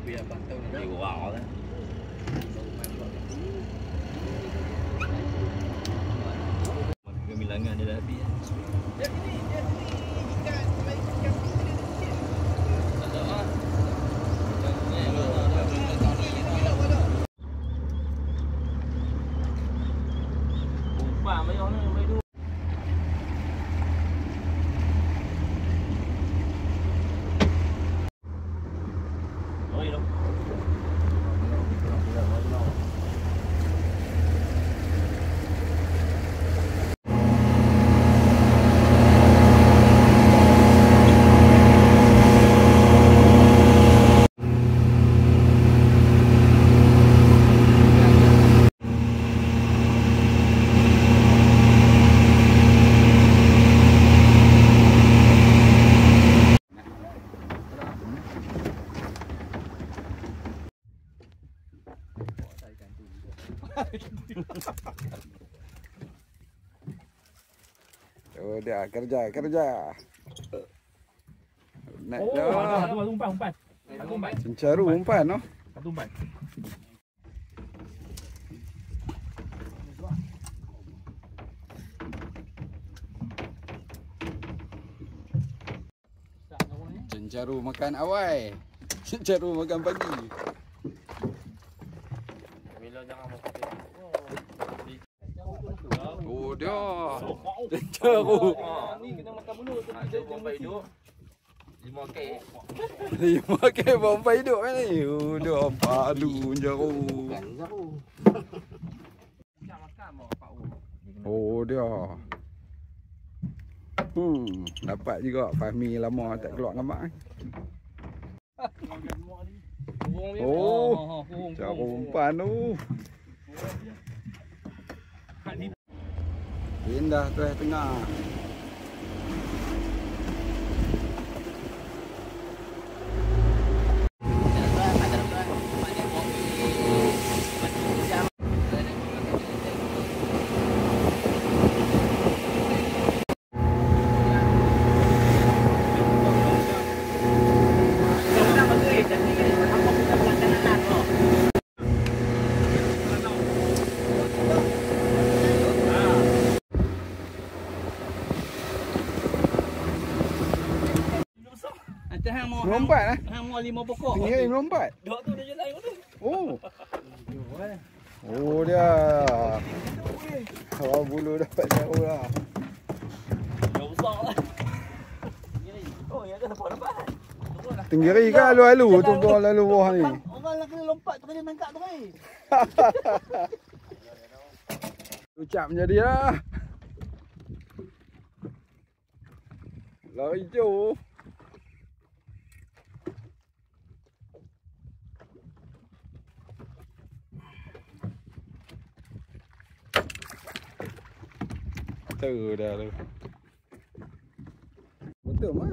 biar pantau ni. Wow lah. Kemilangan dia dah habis. Dia sini ikan main ikan dia sikit. Tak tahu ah. Umpan banyak ni sampai tu. Oi dong. Oh dia kerja. Naik Oh, dah. ada umpan. Satu umpan. Cencaru umpan noh. Satu umpan. Cencaru makan awal. Cencaru makan pagi. Bila jangan makan. Oh dia. Cencaru. Ni kena makan mulut tu. Dia bombai hidup. 5k. Dia makan bomba hidup kan ni. Oh dia padu cencaru. Oh dia. Dapat juga Fahmi lama tak keluar dengan mak. Oh, cara umpan tu. Pindah tu tengah. Melompat lah. Hang mau 5 pokok. Tinggi melompat. Dok tu dia jalan tu. Oh. Oh dia. Kalau bulu dapat jauh lah. Dah besar lah. Oh, ya dah dapat. Tenggiri kan lalu tu orang lalu bawah ni. Orang nak kena lompat tu kena tangkap tu ni. Ucap menjadi lah. Lari hijau. Tu dah tu. Betul mah.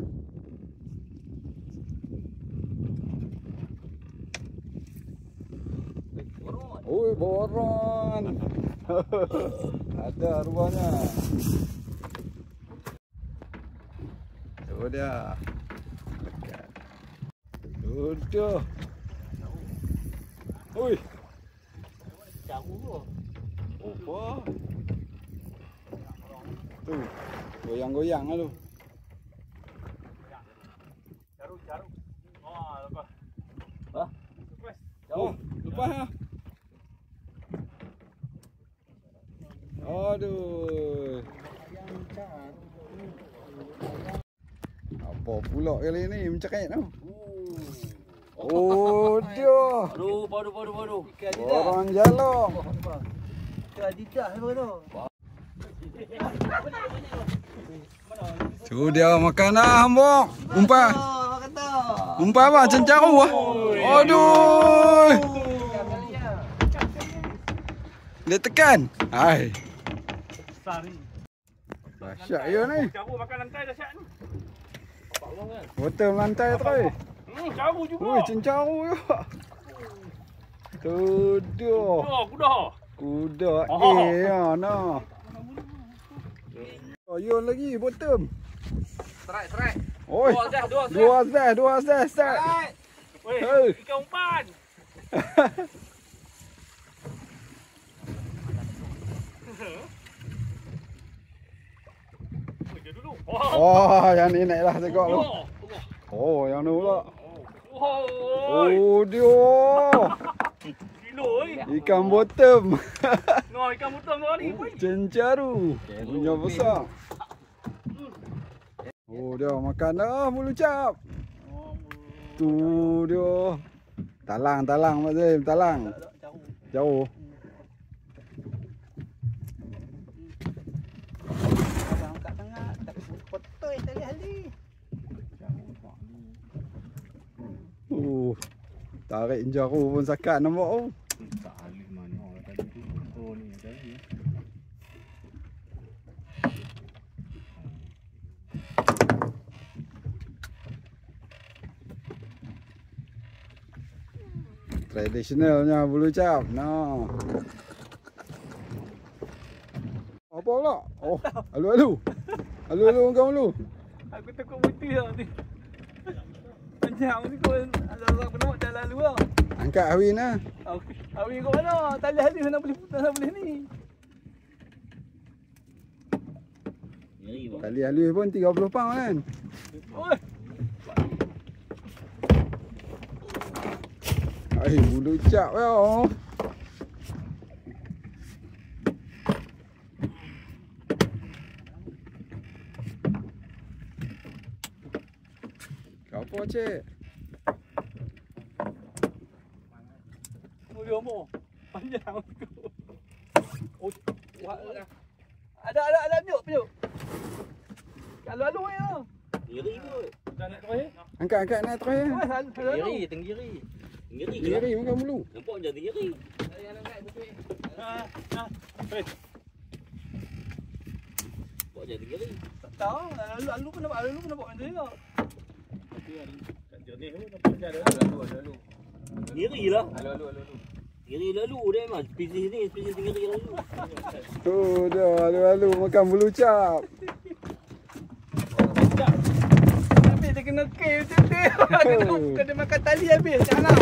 Oi, boron. Ada rupanya. Tu dia. Tuduh. Oi. Jauh tu. Apa? Tu, goyang-goyang lah tu. Jarum. Oh, lepas. Hah? Lepas. Oh, lepas lah. Aduh. Apa pula kali ni mencakait tu? Oh, dia. Aduh, padu. Orang jalong. Ikan didah apa tu? Tu dia makan lah hambuk. Umpan. Makan tu. Umpan apa? Cencaru ah. Aduh. Dia tekan. Hai. Besar ni. Dahsyat ya ni. Caru makan lantai dahsyat ni. Bapak orang kan. Betul lantai terus. Caru juga. Oi, cencaru juga. Tu dia. Kuda. Ya nah. Oh, yon lagi bottom. Strike. Oi. Dua dah. Start. Weh, ikan umpan. Dia dulu. Oh, yang ni naiklah tengok tu. Oh, yang ni pula. Oh, dia. Kilo Ikan bottom. No, ikan bottom tu ni. Cencaru. Punya besar. Oh, dia makan dah bulu cap. Tu dia. Talang Mak Zim, talang. Jauh. Abang kat tengah, tak potoi tali hali. Tarik jaru pun sakat nampak tu. Tak alih mana tadi tu. Oh ni tadi. Tradisionalnya bulu cap. Nah. Apa pula? Oh, alu-alu. Alu-alu kau dulu. Aku takut mati lah ni. Panjang ni kau ada orang pernah dah lalu lah. Angkat Awin lah. Awin kau mana? Tali halus nak boleh ni. Tali halus pun 30 pound kan. Oi. Ai, bulu cap kau. Kau apa cik? Dia mau. Panjang aku. Oh, ada penyuk. Lalu ya. Giri kot. Dah nak terakhir. Angkat naik terakhir. Tenggiri, tenggiri. Tenggiri ke? Kiri makan bulu. Nampak macam tenggiri. Nampak macam tenggiri. Tak tahu. Lalu pun nampak macam ni lah. Tenggiri lah. Tenggiri lalu dia memang. Spesies ni, spesies tenggiri lalu. Tu dia alu-alu makan bulu cap. Habis dia kena kek macam tu. Kena makan tali habis. Jangan.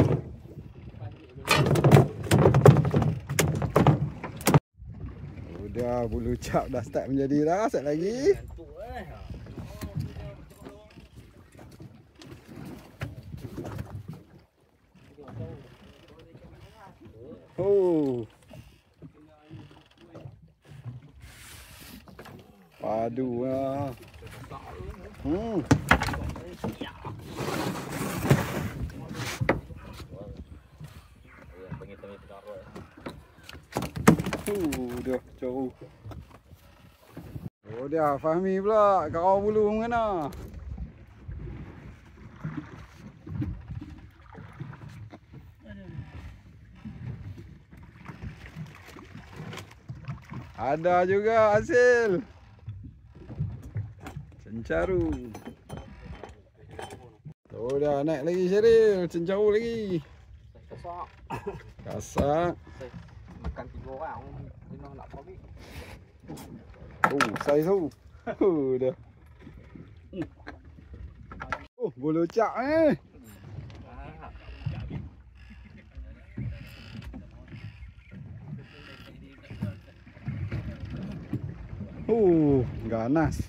Udah bulu cap dah start menjadi dah. Sat lagi. Ngantuk Oh. Padu lah. Dia jauh. Oh dia Fahmi pula kau bulu mengena. Ada juga hasil. Cencaru. Oh dah naik lagi Syaril, cencaru lagi. Kasak. Kasak. Makan 3 orang. Kena nak pergi. Oh, saiz tu. Dah. Oh, bulu cap ni. Ganas.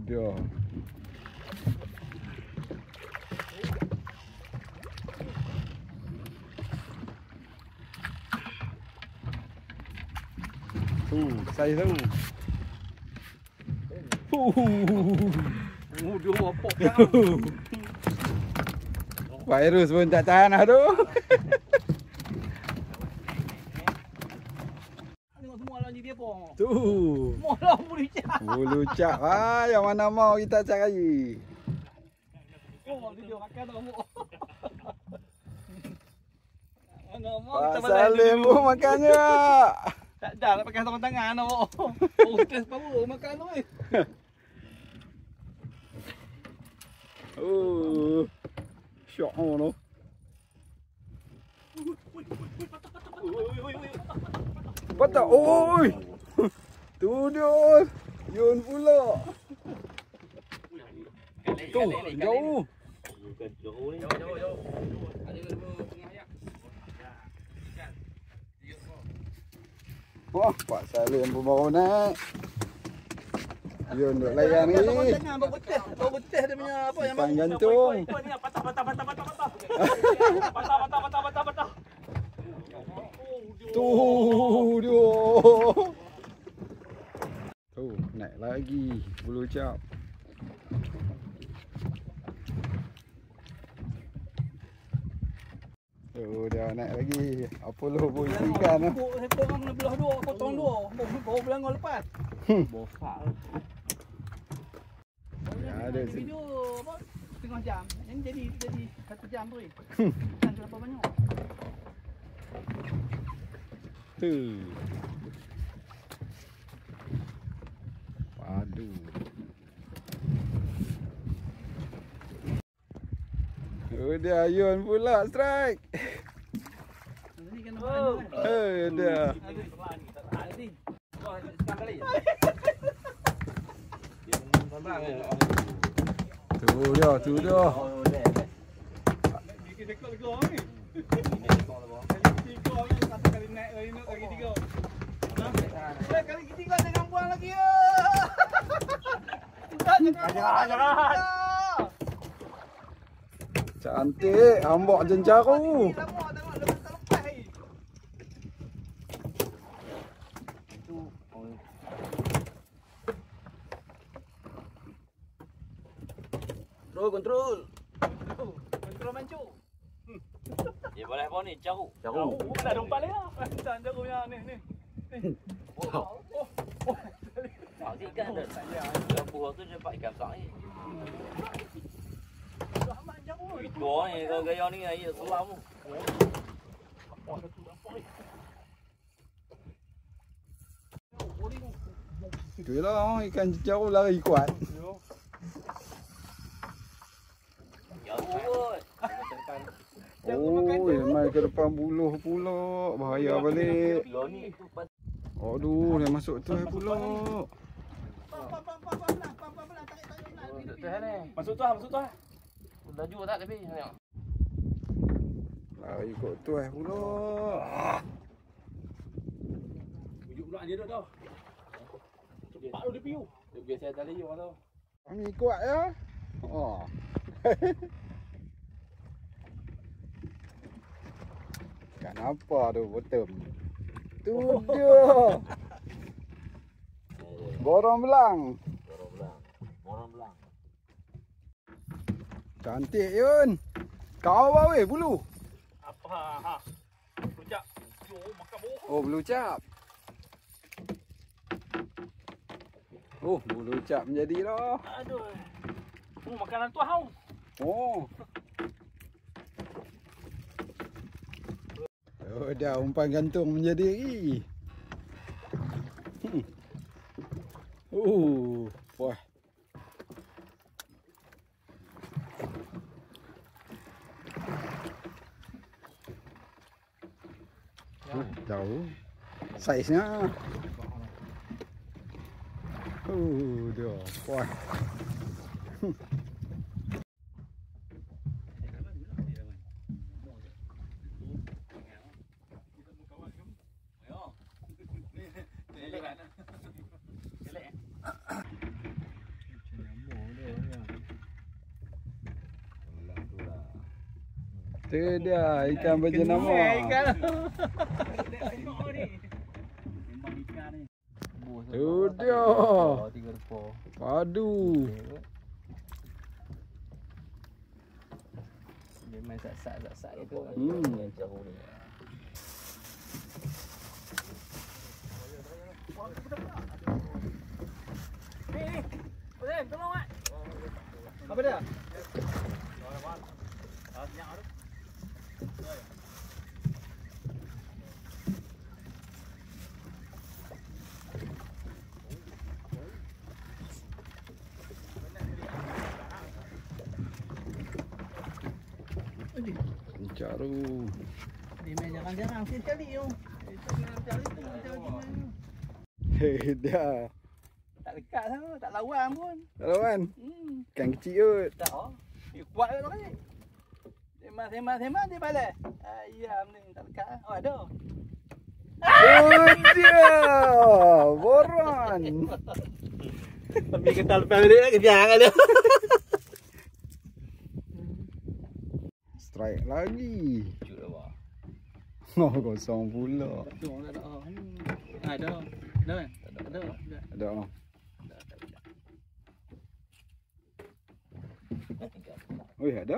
Dia. Saiz tu. Dia apa? Virus pun tak tahan dah tu. Tengok semua lah ni dia apa? Tu. Semua lah bulu cap. Bulu cap. Yang mana mau kita cari. Oh, dia makan dah mu. Mana mau Pak Salim pun makannya. Tak dah nak pakai sarung tangan mu. Oh, stress power makan tu eh. Syok tu. Patah. Oi. Tu dia. Yun pula. Tu, jauh. Bukan jauh ni. Jauh. Ada dua tengah ayak. Wah, Pak Salim pun baru naik. Yun duk layan ni. Bau betih dia punya apa yang Pan gantung. Patah. Tu dia. Tu, naik lagi bulu cap. Tu dia naik lagi. Apa lu pun ikan tu. Ekor orang kena belah dua, potong dua. Baru belangau lepas. Bosak. Ada sini. Video apa? Setengah jam. Yang jadi 1 jam tu. Kan berapa banyak? Tu. Padu. Dia Yun pula strike. Ni kena makan kan. Dia. Tadi. Sekarang kali. Dia memang Tu dia. Oh, dah. Dia dekat legong ni. Ini kau lah. Tiga ni satu kali naik lagi tiga. Kali ketiga jangan buang lagi ya. Jangan. Cantik, ambak jencaru. Lama tengok lepas ni. Kontrol. Kontrol mancu. Dia boleh apa ni? Jauh. Dah dompat dia. Dan jauh punya ni. Tak ikan dah. Lampu tu dia pakai ikan besar ni. Dua ni kau gaya ni air selam tu. Itulah ikan jencaru lari kuat. Jauh. Oh, mai ke depan buluh pula. Bahaya balik. Aduh, dia masuk tu pula. Masuk tu. Laju tak tapi tengok. Lari ikut tu pula. Ujuk pula dia dah. Cepat tu dia piu. Dia biasa tadi orang tu. Kami kuat ya. Oh. Ikan apa tu bottom? Tu dia. Borong belang. Cantik Yun. Kau apa weh bulu? Apa? Rujak. Yo makan boh. Oh, bulu cap. Oh, bulu cap menjadi dah. Aduh. Makanan tu hau. Oh. Oh, dah umpan gantung menjadi lagi. Wah. Jauh. Saiznya. Dia. Wah. Tu dia ikan berjenama. Tu dia. Padu. Dia main sak-sak gitu. Jauh ni. Tolong ah. Apa dia? Jaru. Dia main jarang-jarang sekali yo. Hei dia. Tak lekat sana, tak lawan pun. Tak lawan. Ikan kecil kot. Tak oh. Dia kuat ke orang ni. Sembang dia balas. Ayam ni tak lekat. Oh ada. Oh dia. Boron. Tapi kental lepas dia nak kejar dia. Strike lagi. Cut apa? Oh, kosong pula. Tu orang tak ada. Ada. Ada kan? Ada. Ada. Oi, ada.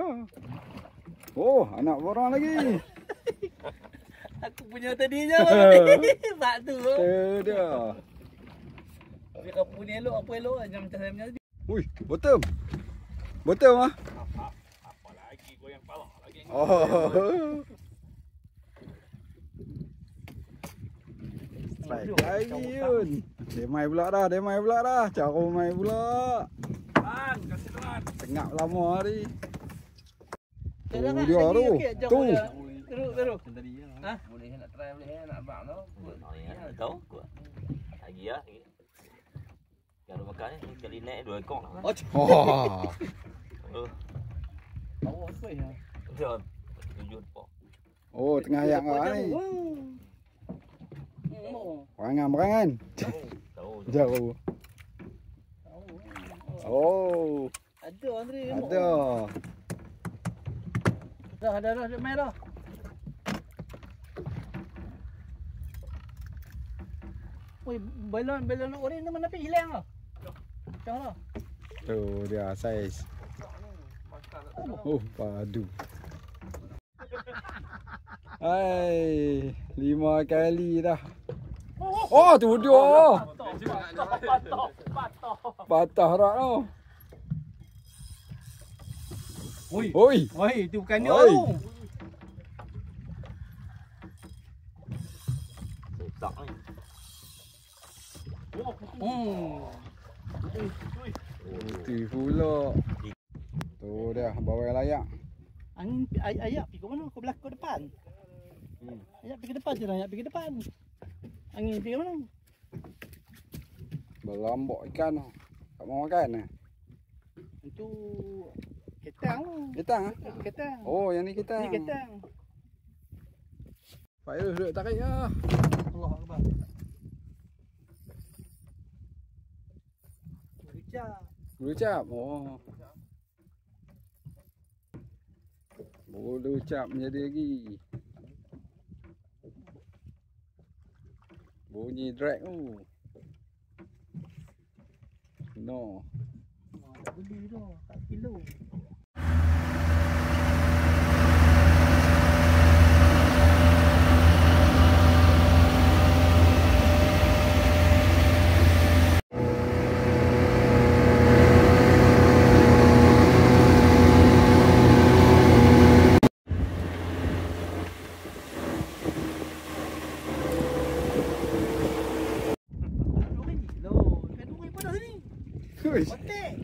Oh, anak boron lagi. Aku punya tadinya. Bak tu. Dia. Tapi kau punya elok apa elok macam saya punya tadi. Ui, bottom. Bottom ah. Apa lagi goyang pala lagi. Oh. Strike lagi Yun. Dia mai pula dah. Cara mai pula. Kan, kasih telan. Tengap lama hari. Dia Oh, dia tu. Tu. Teruk. Tadi ya. Ha? Boleh nak try boleh nak abang tu. Ya, tahu. Lagi ya. Kalau makan ni kali naik 2 ekor lah. Oh. Tahu apa ya? Dia 7 ekor. Oh, tengah ayak kau ni. Berangan. Tahu. Jauh. Oh, Ada Andre. ada. Dah main dah. Oi, balon oren tu mana pergi hilang ah? Macam mana? Tu dia saiz. Oh, padu. Hai, 5 kali dah. Oh, tu dia. Patah rak tu. Oi. Oi, tu bukan dia Oi. tu. Tak ni. Putih pula. Tu dia, bawah layak. Angin ayak pergi ke mana? Kau belakang ke depan. Ayak pergi ke depan je lah, ayak pergi ke depan. Angin pergi ke mana? Berlambak ikan tu. Tak mau makan. Itu ketang tu. Ketang ah? Ketang. Oh, yang ni ketang. Ni ketang. Pak Irus duduk tarik lah. Allah Akbar. Bericap. Berucap. Oh. Boleh ucap menjadi lagi. Bunyi drag tu. No. Tak beli tu, tak kilo. Ui. Otek.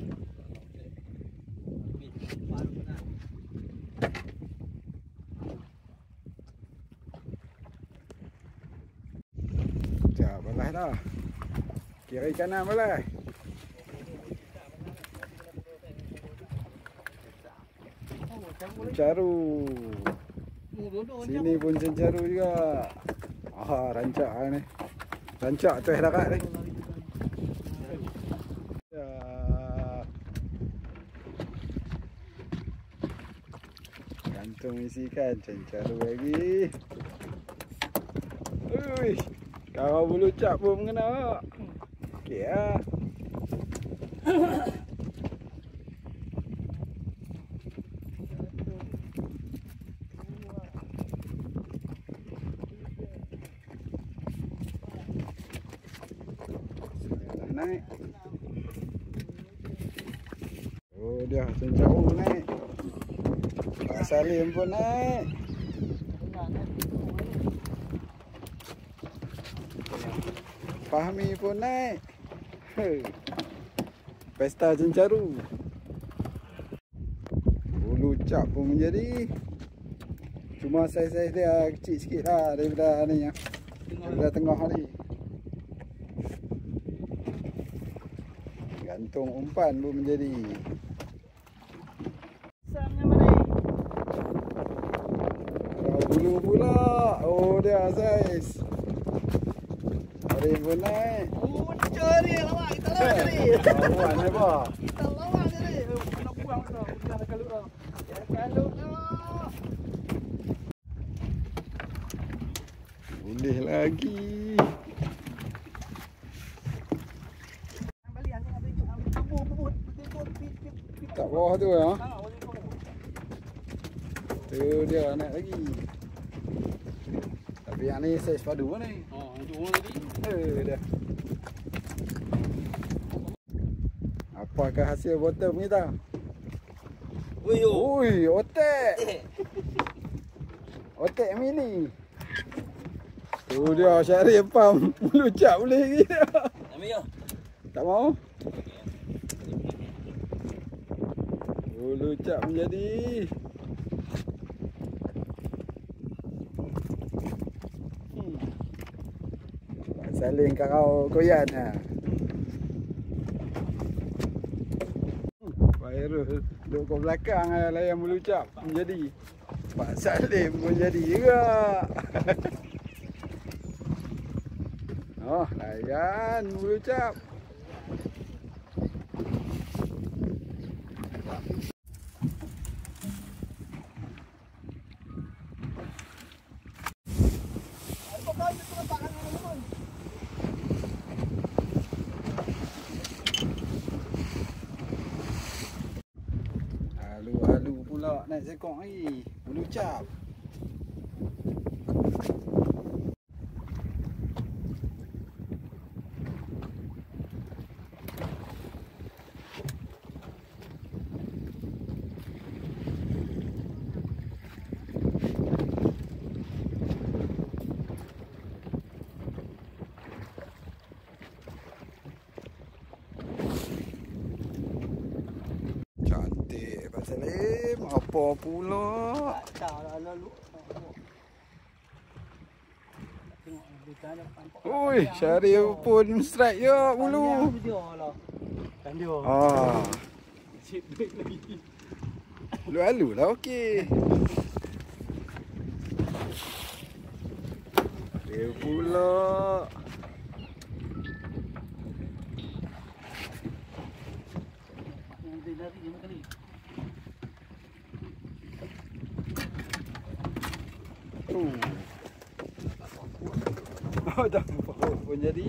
Sekejap, balas dah. Kira kanan balas. Cencaru. Sini pun cencaru juga. Ah, rancak ni. Rancak tu darat ni. Ya. Gantung isi ikan, cencaru lagi. Ui. Kalau bulu cap pun mengena. Okey ah. Naik. Oh dia cencaru naik. Pak Salim pun naik. Fahmi pun naik. Pesta cencaru. Bulu cap pun menjadi. Cuma saiz-saiz dia kecil sikit lah daripada ni ya. Sebelah tengah ni. Gantung umpan pun menjadi. Samnya mana? Ada bulu pula. Oh dia saiz. Hari pun naik. Cari lawak, kita lawak cari. Lawan ni apa? Kita lawak cari. Nak buang tu, bukan kalau tu. Ya kalau tu. Boleh lagi. Balik ambil bubut. Tak bawah tu ya. Ha, boleh tu. Tu dia naik lagi. Tapi yang ni saiz padu ni. Oh, itu tadi. Dia. Apakah hasil bottom kita? Ui, otek. Otek mini. Tu dia Syarif pam melucap boleh lagi dia. Ambil ya. Tak mau? Melucap menjadi. Saling kau koyan ha. Virus duduk kat belakang layan melucap menjadi. Pak Salim pun jadi juga. Oh, layan melucap. Halu-halu pula naik sekok lagi. Melucap. Cantik Pak Salim. Apa pula? Tak dah lalu. Tengok berita nampak. Ui, Syarif pun strike ya bulu. Dia lah. Kan dia. Ah, Cip duit lagi. lalu lah okey. Dia pula. Yang dia lari 5 kali. Oh, dah pun jadi.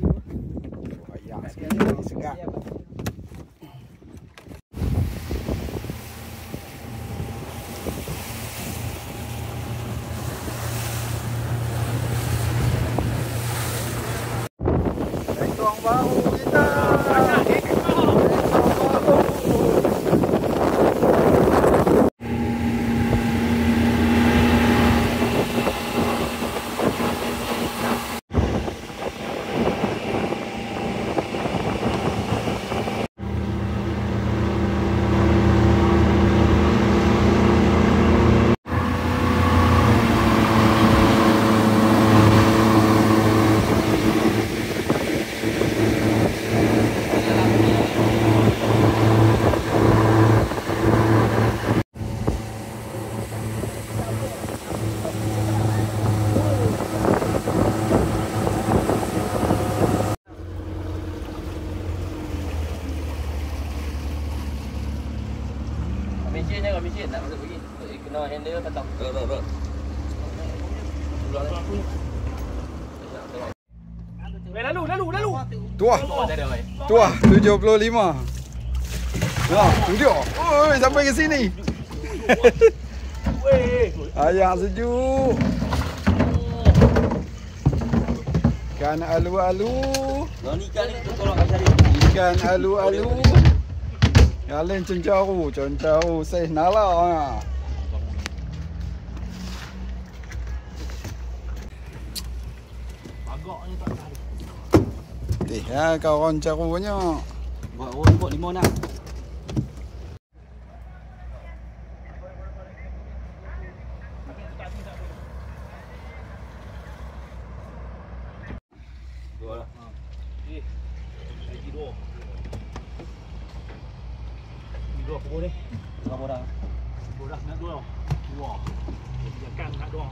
Oh, ayak sekali segak. Ekor baru kita. Mesin jangan mesin nak masuk pergi. Kena handle patah. Rot. Lalu. Tuah. Oh, dah ada oi. Tuah 75. Nah, tu dia. Oi, sampai ke sini. Ayak sejuk. Ikan alu-alu. Ni ikan ni tu tolong cari. Ikan alu-alu. Yang lain cencaru saiz nala ha. Agaknya tak ada. Ya kawan carunya. Buat 5 nak. dua kubur ni. Berapa dah? Kubur dah nak dua. Wah. Dia kan nak dua.